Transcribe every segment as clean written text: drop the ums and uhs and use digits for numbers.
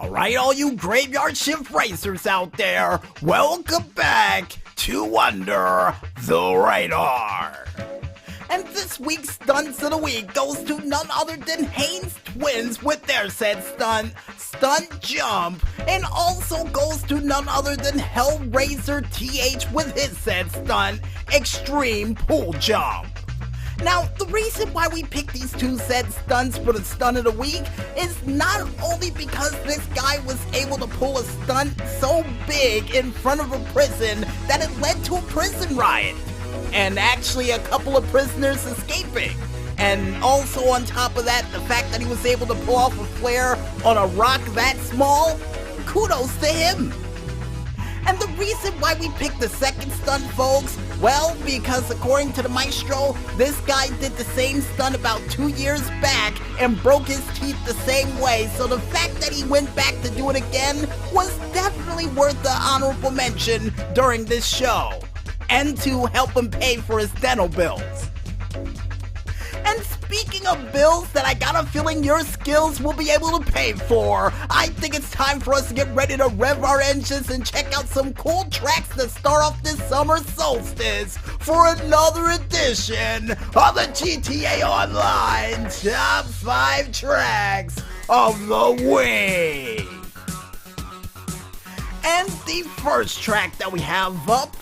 Alright, all you graveyard shift racers out there, welcome back to Under the Radar. And this week's Stunts of the Week goes to none other than Haynes Twins with their said stunt jump, and also goes to none other than Hellraiser TH with his said stunt, extreme pool jump. Now, the reason why we picked these two said stunts for the stunt of the week is not only because this guy was able to pull a stunt so big in front of a prison that it led to a prison riot, and actually a couple of prisoners escaping. And also on top of that, the fact that he was able to pull off a flare on a rock that small, kudos to him. And the reason why we picked the second stunt, folks, well, because according to the maestro, this guy did the same stunt about 2 years back and broke his teeth the same way, so the fact that he went back to do it again was definitely worth the honorable mention during this show, and to help him pay for his dental bills. And speaking of bills that I got a feeling your skills will be able to pay for, I think it's time for us to get ready to rev our engines and check out some cool tracks to start off this summer solstice for another edition of the GTA Online Top 5 Tracks of the Week. And the first track that we have up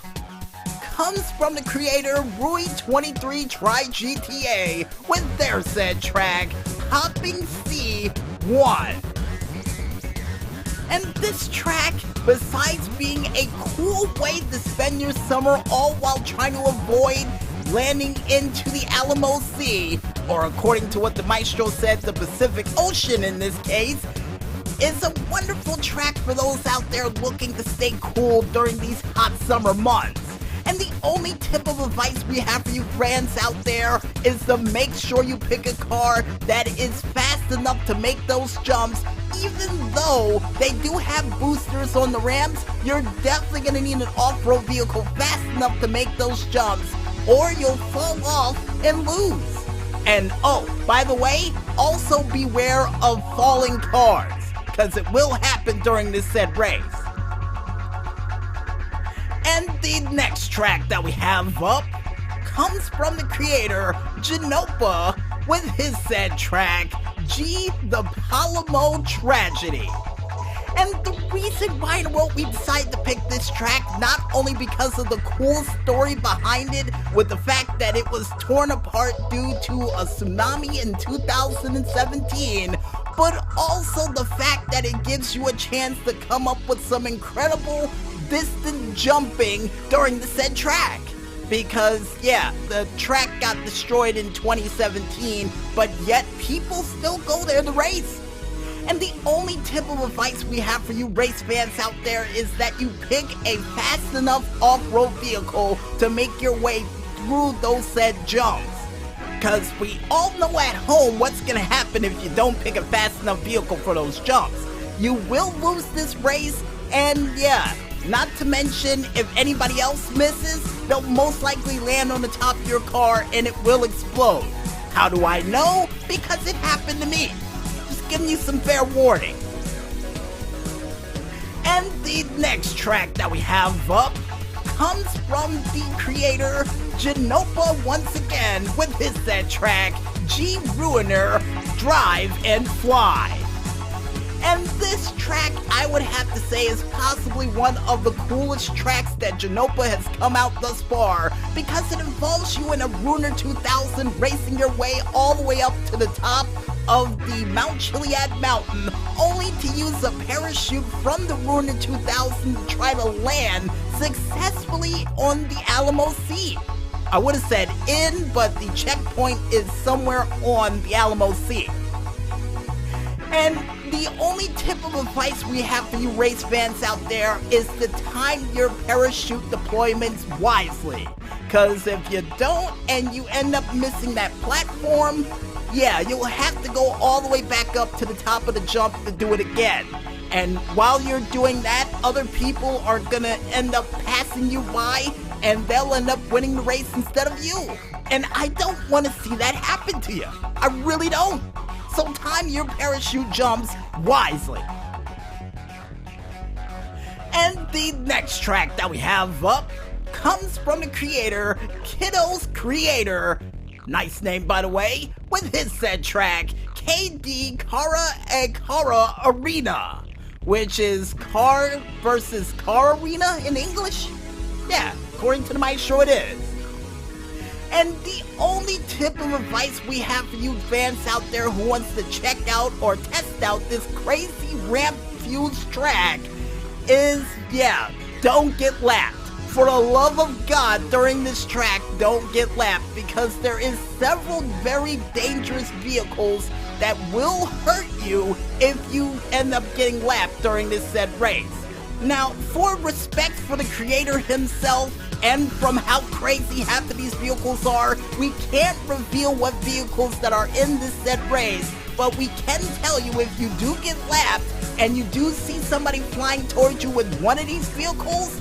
comes from the creator Rui23 Try GTA with their said track, Hopping C1. And this track, besides being a cool way to spend your summer all while trying to avoid landing into the Alamo Sea, or according to what the maestro said, the Pacific Ocean in this case, is a wonderful track for those out there looking to stay cool during these hot summer months. And the only tip of advice we have for you fans out there is to make sure you pick a car that is fast enough to make those jumps. Even though they do have boosters on the ramps, you're definitely going to need an off-road vehicle fast enough to make those jumps, or you'll fall off and lose. And oh, by the way, also beware of falling cars, because it will happen during this said race. And the next track that we have up comes from the creator Genopa with his said track, G the Palamo Tragedy. And the reason why in the world we decided to pick this track, not only because of the cool story behind it with the fact that it was torn apart due to a tsunami in 2017, but also the fact that it gives you a chance to come up with some incredible distant jumping during the said track. Because yeah, the track got destroyed in 2017, but yet people still go there to race. And the only tip of advice we have for you race fans out there is that you pick a fast enough off-road vehicle to make your way through those said jumps. Because we all know at home what's gonna happen if you don't pick a fast enough vehicle for those jumps. You will lose this race, and yeah, not to mention, if anybody else misses, they'll most likely land on the top of your car and it will explode. How do I know? Because it happened to me. Just giving you some fair warning. And the next track that we have up comes from the creator Genopa once again with his said track, G Ruiner, Drive and Fly. And this track, I would have to say, is possibly one of the coolest tracks that Genopa has come out thus far, because it involves you in a Ruiner 2000 racing your way all the way up to the top of the Mount Chiliad mountain, only to use a parachute from the Ruiner 2000 to try to land successfully on the Alamo Sea. I would have said in, but the checkpoint is somewhere on the Alamo Sea. And the only tip of advice we have for you race fans out there is to time your parachute deployments wisely. Because if you don't and you end up missing that platform, yeah, you'll have to go all the way back up to the top of the jump to do it again. And while you're doing that, other people are gonna end up passing you by and they'll end up winning the race instead of you. And I don't want to see that happen to you. I really don't. So time your parachute jumps wisely. And the next track that we have up comes from the creator, Kiddo's Creator. Nice name, by the way, with his said track, KD Kara and Kara Arena, which is car versus car arena in English? Yeah, according to the maestro it is. And the only tip of advice we have for you fans out there who wants to check out or test out this crazy ramp-fused track is, don't get lapped. For the love of God, during this track, don't get lapped, because there is several very dangerous vehicles that will hurt you if you end up getting lapped during this said race. Now, for respect for the creator himself, and from how crazy half of these vehicles are, we can't reveal what vehicles that are in this said race, but we can tell you if you do get lapped, and you do see somebody flying towards you with one of these vehicles,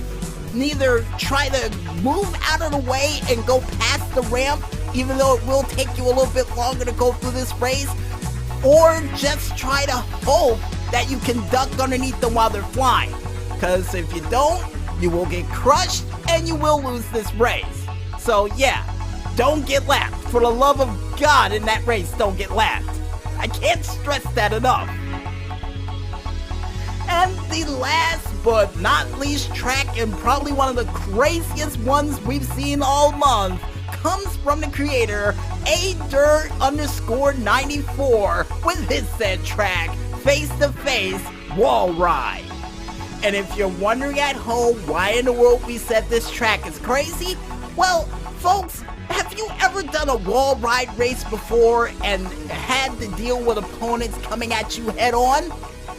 neither try to move out of the way and go past the ramp, even though it will take you a little bit longer to go through this race, or just try to hope that you can duck underneath them while they're flying. Because if you don't, you will get crushed and you will lose this race. So don't get lapped. For the love of God, in that race, don't get lapped. I can't stress that enough. And the last but not least track, and probably one of the craziest ones we've seen all month, comes from the creator, A_94, with his said track, Face to Face Wall Ride. And if you're wondering at home why in the world we said this track is crazy, well, folks, have you ever done a wall ride race before and had to deal with opponents coming at you head on?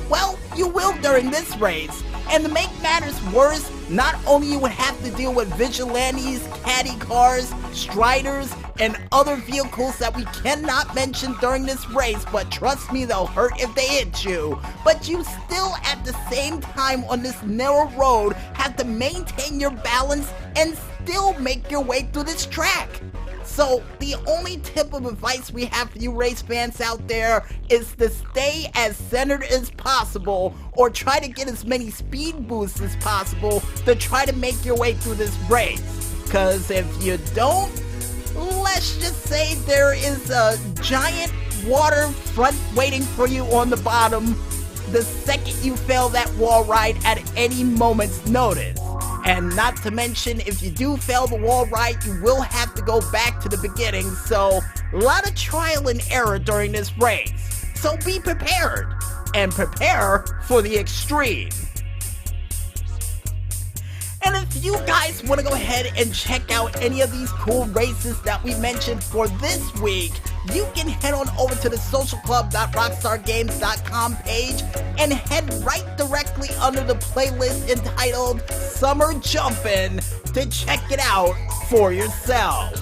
Well, you will during this race. And to make matters worse, not only you would have to deal with vigilantes, caddy cars, striders, and other vehicles that we cannot mention during this race, but trust me, they'll hurt if they hit you. But you still, at the same time on this narrow road, have to maintain your balance and still make your way through this track. So the only tip of advice we have for you race fans out there is to stay as centered as possible, or try to get as many speed boosts as possible to try to make your way through this race. Because if you don't, let's just say there is a giant water front waiting for you on the bottom the second you fail that wall ride at any moment's notice. And not to mention, if you do fail the wall ride, you will have to go back to the beginning, so a lot of trial and error during this race. So be prepared, and prepare for the extreme. And if you guys want to go ahead and check out any of these cool races that we mentioned for this week, you can head on over to the socialclub.rockstargames.com page and head right directly under the playlist entitled Summer Jumpin' to check it out for yourself.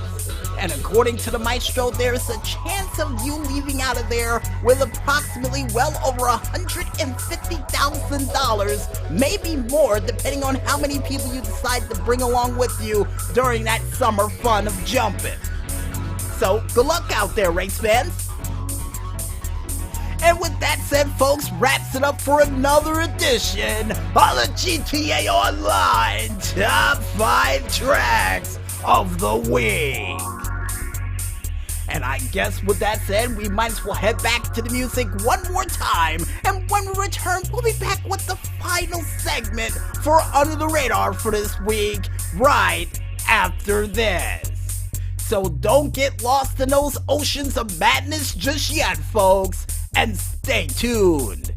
And according to the maestro, there's a chance of you leaving out of there with approximately well over $150,000, maybe more, depending on how many people you decide to bring along with you during that summer fun of jumping. So good luck out there, race fans. And with that said, folks, wraps it up for another edition of the GTA Online Top 5 Tracks of the Week. And I guess with that said, we might as well head back to the music one more time. And when we return, we'll be back with the final segment for Under the Radar for this week, right after this. So don't get lost in those oceans of madness just yet, folks, and stay tuned.